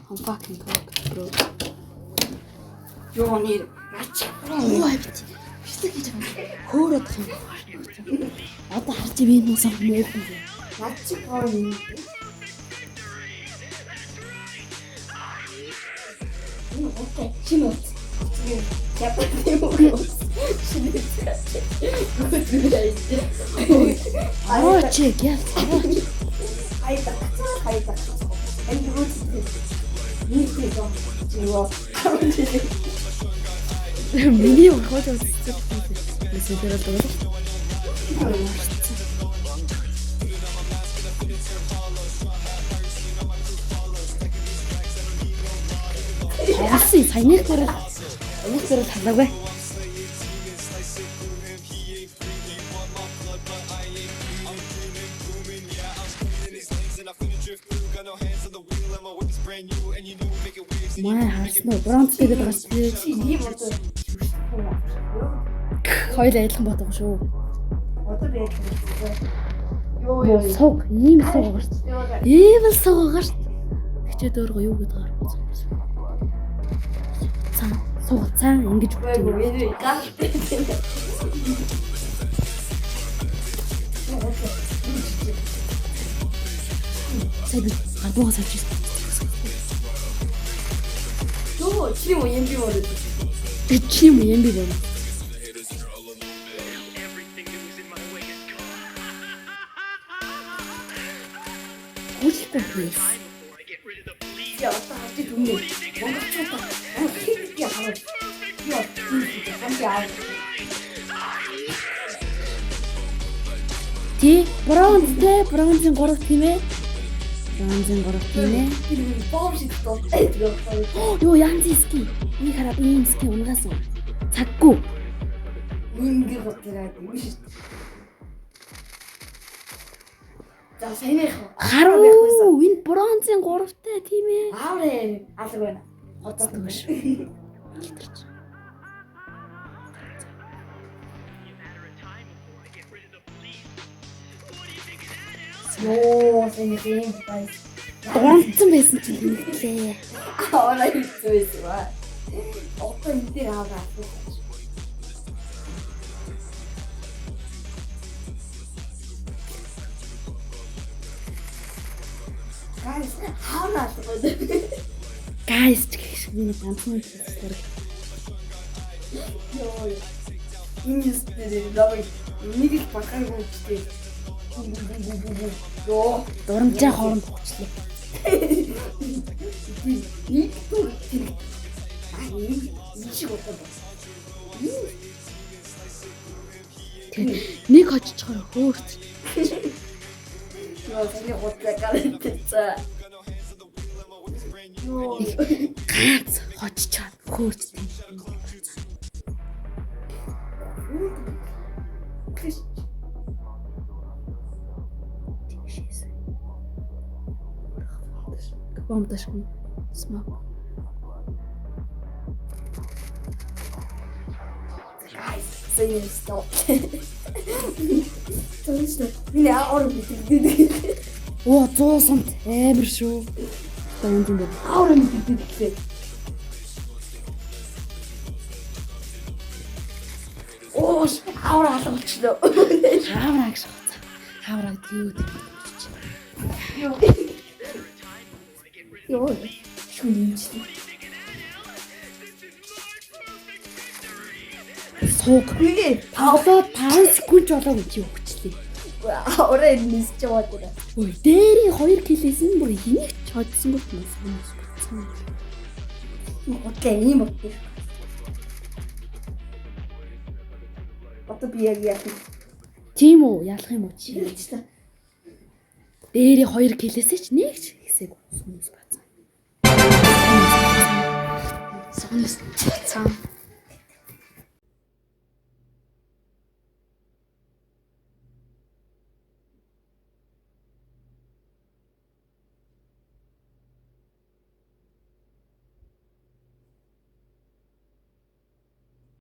I'm fucking cooked, bro. Юу нэр нач. Оо авч. Бистэг гэж байгаа. Хөөрөд юм. Одоо харж ивэн нусан мөөх юм. Нач гоо юм. Окей, чинот. Я подниму. А чек, я. Хайда. Миний хот өссөн. Мессежээр дуулах. Яасан саяных дээр талаагүй. Маа харснаа бронз тэгээд байгаа чи ийм одоо хоёул адилхан бодох шүү. Одоо би юу сог ийм сог байгаа шүү. Ийм сог байгаа шүү. Тэгчээд өөрөө юу гэдэг гарах вэ? Цаан ингэж үгүй. Сэби гадуугаа савч ирсэн. Юу чи юм юм би болоо. Чи юм би болоо. Хүчтэй. Я одоо хавч дүнээ. Монголчуудаа хийх яах вэ? Яа, хамгаалаа. Ти бронзын 3 тийм ээ. Бронзын 3 тийм ээ. Боомшигтой. Юу янзиски. Ни хараа ийм ски унгаас. Цаггүй. Ингээд бодлоо юм шүү. За санийх. Харуу энэ бронзын 3-тай тийм ээ. Ааврээ алга байна. Хоцсон биш. Оо, санийх юм бай. Донцсон байсан ч хэлээ. Аваа хийсэн ба. Одоо энэ дээр аваа. Guys, ini langsung terus. Ini sudah dapat. Ini kita pakai kunci. Yo, dormja хооронд хучлаа. Ini tuh. Ini шиг болоо. Нэг очичоор хөөрч. Яа, таны хотлаа гарчихсан. Ганц хоччаад хөөрч. Бомбдашгүй. Смок. Say stop. Точно. Меня орон битээ. Оо 100 сумт амар шүү. Танд энэ орон битээ. Оо хавар алгуулчлаа. Хавраг шахацаа. Хавраг юу гэдэг. Йоо. Шүнийч. Сог. Тавлаа 5 секунд болоо гэж өгчлээ. Орой нисч яваад байна. Ой, дээрийн 2 килээс нь бүр энийг чодсон гот юм. Окей, ийм бот. Одоо би яг яах вэ? Тийм үү, ялах юм уу чи? Дээрийн 2 килээсээ ч нэг ч хэсэг хүмүүс бацсан. Сонс цаан.